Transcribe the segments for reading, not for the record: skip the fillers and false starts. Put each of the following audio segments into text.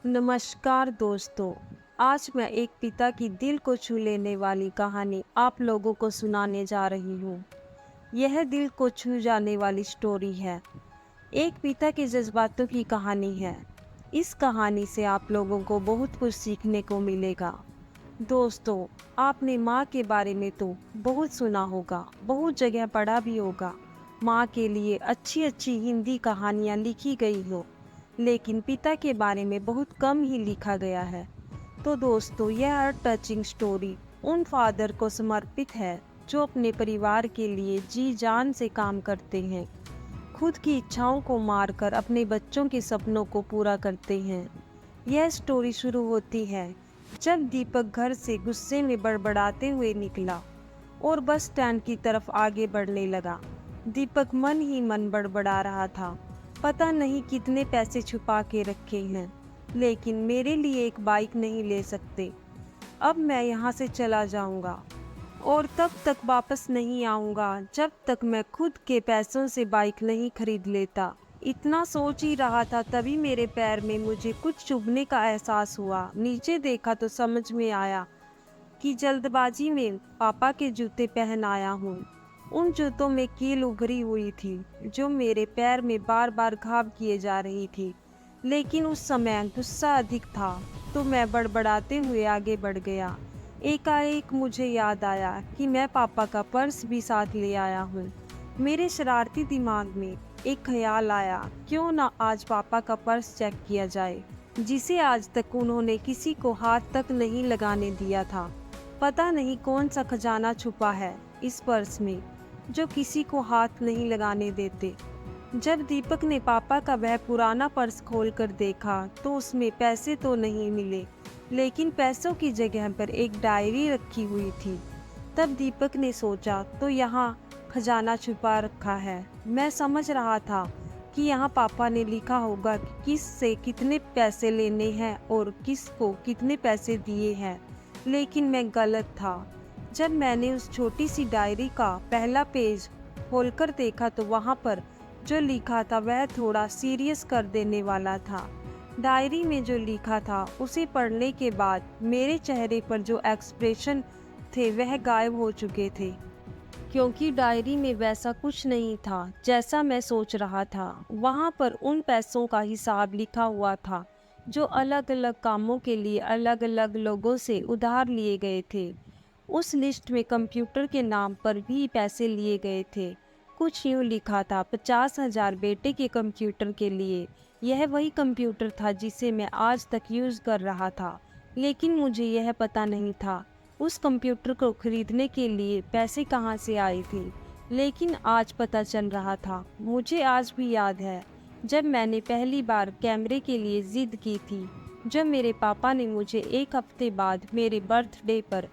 नमस्कार दोस्तों। आज मैं एक पिता की दिल को छू लेने वाली कहानी आप लोगों को सुनाने जा रही हूँ। यह दिल को छू जाने वाली स्टोरी है। एक पिता के जज्बातों की कहानी है। इस कहानी से आप लोगों को बहुत कुछ सीखने को मिलेगा। दोस्तों, आपने माँ के बारे में तो बहुत सुना होगा, बहुत जगह पढ़ा भी होगा। माँ के लिए अच्छी अच्छी हिंदी कहानियाँ लिखी गई हो, लेकिन पिता के बारे में बहुत कम ही लिखा गया है। तो दोस्तों, यह टचिंग स्टोरी उन फादर को समर्पित है जो अपने परिवार के लिए जी जान से काम करते हैं, खुद की इच्छाओं को मारकर अपने बच्चों के सपनों को पूरा करते हैं। यह स्टोरी शुरू होती है जब दीपक घर से गुस्से में बड़बड़ाते हुए निकला और बस स्टैंड की तरफ आगे बढ़ने लगा। दीपक मन ही मन बड़बड़ा रहा था, पता नहीं कितने पैसे छुपा के रखे हैं, लेकिन मेरे लिए एक बाइक नहीं ले सकते। अब मैं यहाँ से चला जाऊँगा और तब तक वापस नहीं आऊँगा जब तक मैं खुद के पैसों से बाइक नहीं खरीद लेता। इतना सोच ही रहा था, तभी मेरे पैर में मुझे कुछ चुभने का एहसास हुआ। नीचे देखा तो समझ में आया कि जल्दबाजी में पापा के जूते पहन आया हूँ। उन जूतों में कील उभरी हुई थी जो मेरे पैर में बार बार घाव किए जा रही थी। लेकिन उस समय गुस्सा अधिक था तो मैं बड़बड़ाते हुए आगे बढ़ गया। एकाएक मुझे याद आया कि मैं पापा का पर्स भी साथ ले आया हूँ। मेरे शरारती दिमाग में एक ख्याल आया, क्यों ना आज पापा का पर्स चेक किया जाए, जिसे आज तक उन्होंने किसी को हाथ तक नहीं लगाने दिया था। पता नहीं कौन सा खजाना छुपा है इस पर्स में जो किसी को हाथ नहीं लगाने देते। जब दीपक ने पापा का वह पुराना पर्स खोलकर देखा तो उसमें पैसे तो नहीं मिले, लेकिन पैसों की जगह पर एक डायरी रखी हुई थी। तब दीपक ने सोचा, तो यहाँ खजाना छुपा रखा है। मैं समझ रहा था कि यहाँ पापा ने लिखा होगा कि किस से कितने पैसे लेने हैं और किस को कितने पैसे दिए हैं, लेकिन मैं गलत था। जब मैंने उस छोटी सी डायरी का पहला पेज खोलकर देखा तो वहाँ पर जो लिखा था वह थोड़ा सीरियस कर देने वाला था। डायरी में जो लिखा था उसे पढ़ने के बाद मेरे चेहरे पर जो एक्सप्रेशन थे वह गायब हो चुके थे, क्योंकि डायरी में वैसा कुछ नहीं था जैसा मैं सोच रहा था। वहाँ पर उन पैसों का हिसाब लिखा हुआ था जो अलग अलग कामों के लिए अलग अलग लोगों से उधार लिए गए थे। उस लिस्ट में कंप्यूटर के नाम पर भी पैसे लिए गए थे। कुछ यूँ लिखा था, 50,000 बेटे के कंप्यूटर के लिए। यह वही कंप्यूटर था जिसे मैं आज तक यूज़ कर रहा था, लेकिन मुझे यह पता नहीं था उस कंप्यूटर को खरीदने के लिए पैसे कहाँ से आए थे। लेकिन आज पता चल रहा था। मुझे आज भी याद है जब मैंने पहली बार कैमरे के लिए ज़िद की थी, जब मेरे पापा ने मुझे एक हफ्ते बाद मेरे बर्थडे पर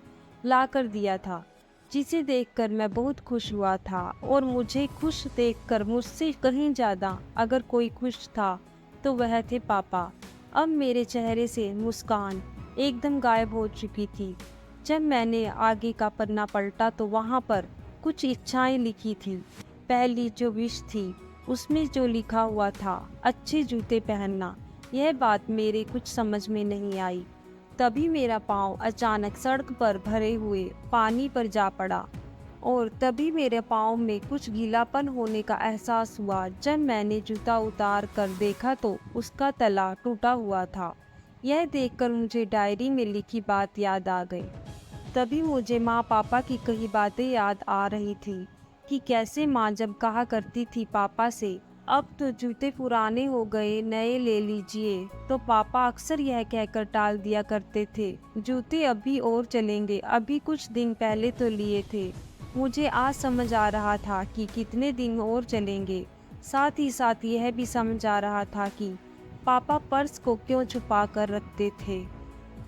ला कर दिया था, जिसे देखकर मैं बहुत खुश हुआ था। और मुझे खुश देखकर मुझसे कहीं ज़्यादा अगर कोई खुश था तो वह थे पापा। अब मेरे चेहरे से मुस्कान एकदम गायब हो चुकी थी। जब मैंने आगे का पन्ना पलटा तो वहाँ पर कुछ इच्छाएं लिखी थी। पहली जो विश थी उसमें जो लिखा हुआ था, अच्छे जूते पहनना। यह बात मेरे कुछ समझ में नहीं आई। तभी मेरा पाँव अचानक सड़क पर भरे हुए पानी पर जा पड़ा और तभी मेरे पाँव में कुछ गीलापन होने का एहसास हुआ। जब मैंने जूता उतार कर देखा तो उसका तला टूटा हुआ था। यह देखकर मुझे डायरी में लिखी बात याद आ गई। तभी मुझे माँ पापा की कई बातें याद आ रही थी कि कैसे माँ जब कहा करती थी पापा से, अब तो जूते पुराने हो गए, नए ले लीजिए, तो पापा अक्सर यह कहकर टाल दिया करते थे, जूते अभी और चलेंगे, अभी कुछ दिन पहले तो लिए थे। मुझे आज समझ आ रहा था कि कितने दिन और चलेंगे। साथ ही साथ यह भी समझ आ रहा था कि पापा पर्स को क्यों छुपा कर रखते थे।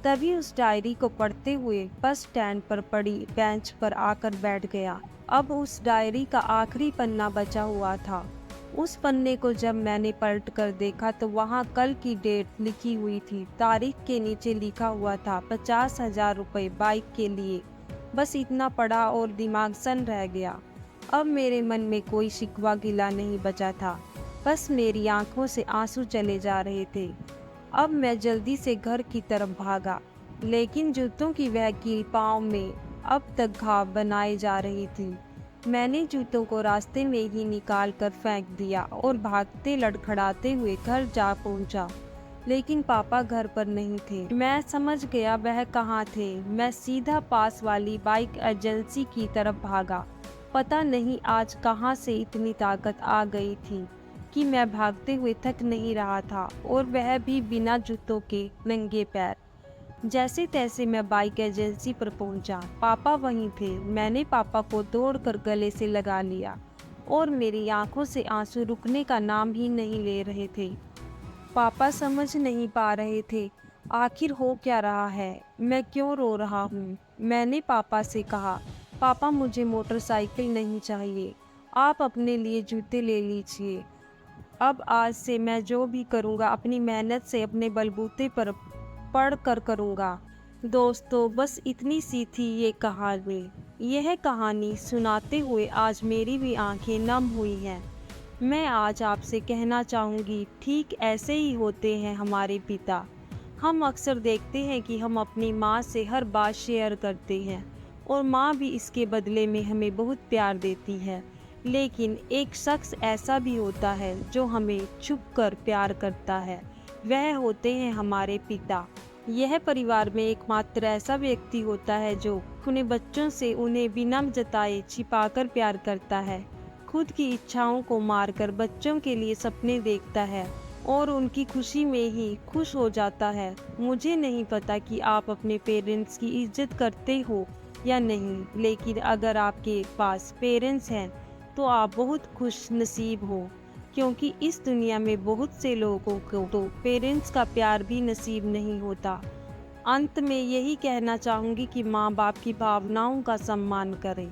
तभी उस डायरी को पढ़ते हुए बस स्टैंड पर पड़ी बेंच पर आकर बैठ गया। अब उस डायरी का आखिरी पन्ना बचा हुआ था। उस पन्ने को जब मैंने पलट कर देखा तो वहाँ कल की डेट लिखी हुई थी। तारीख के नीचे लिखा हुआ था 50,000 रुपये बाइक के लिए। बस इतना पढ़ा और दिमाग सन रह गया। अब मेरे मन में कोई शिकवा गिला नहीं बचा था, बस मेरी आंखों से आंसू चले जा रहे थे। अब मैं जल्दी से घर की तरफ भागा, लेकिन जूतों की वह कील पाँव में अब तक घाव बनाए जा रही थी। मैंने जूतों को रास्ते में ही निकाल कर फेंक दिया और भागते लड़खड़ाते हुए घर जा पहुंचा। लेकिन पापा घर पर नहीं थे। मैं समझ गया वह कहाँ थे। मैं सीधा पास वाली बाइक एजेंसी की तरफ भागा। पता नहीं आज कहाँ से इतनी ताकत आ गई थी कि मैं भागते हुए थक नहीं रहा था, और वह भी बिना जूतों के नंगे पैर। जैसे तैसे मैं बाइक एजेंसी पर पहुंचा। पापा वहीं थे। मैंने पापा को दौड़कर गले से लगा लिया और मेरी आंखों से आंसू रुकने का नाम ही नहीं ले रहे थे। पापा समझ नहीं पा रहे थे आखिर हो क्या रहा है, मैं क्यों रो रहा हूँ। मैंने पापा से कहा, पापा मुझे मोटरसाइकिल नहीं चाहिए, आप अपने लिए जूते ले लीजिए। अब आज से मैं जो भी करूँगा अपनी मेहनत से अपने बलबूते पर पढ़ कर करूँगा। दोस्तों, बस इतनी सी थी ये कहानी। यह कहानी सुनाते हुए आज मेरी भी आंखें नम हुई हैं। मैं आज आपसे कहना चाहूँगी, ठीक ऐसे ही होते हैं हमारे पिता। हम अक्सर देखते हैं कि हम अपनी माँ से हर बात शेयर करते हैं और माँ भी इसके बदले में हमें बहुत प्यार देती है। लेकिन एक शख्स ऐसा भी होता है जो हमें छुपकर प्यार करता है। वह होते हैं हमारे पिता। यह परिवार में एकमात्र ऐसा व्यक्ति होता है जो अपने बच्चों से उन्हें बिना जताए छिपाकर प्यार करता है, खुद की इच्छाओं को मारकर बच्चों के लिए सपने देखता है और उनकी खुशी में ही खुश हो जाता है। मुझे नहीं पता कि आप अपने पेरेंट्स की इज्जत करते हो या नहीं, लेकिन अगर आपके पास पेरेंट्स हैं तो आप बहुत खुश नसीब हो, क्योंकि इस दुनिया में बहुत से लोगों को तो पेरेंट्स का प्यार भी नसीब नहीं होता। अंत में यही कहना चाहूँगी कि माँ बाप की भावनाओं का सम्मान करें।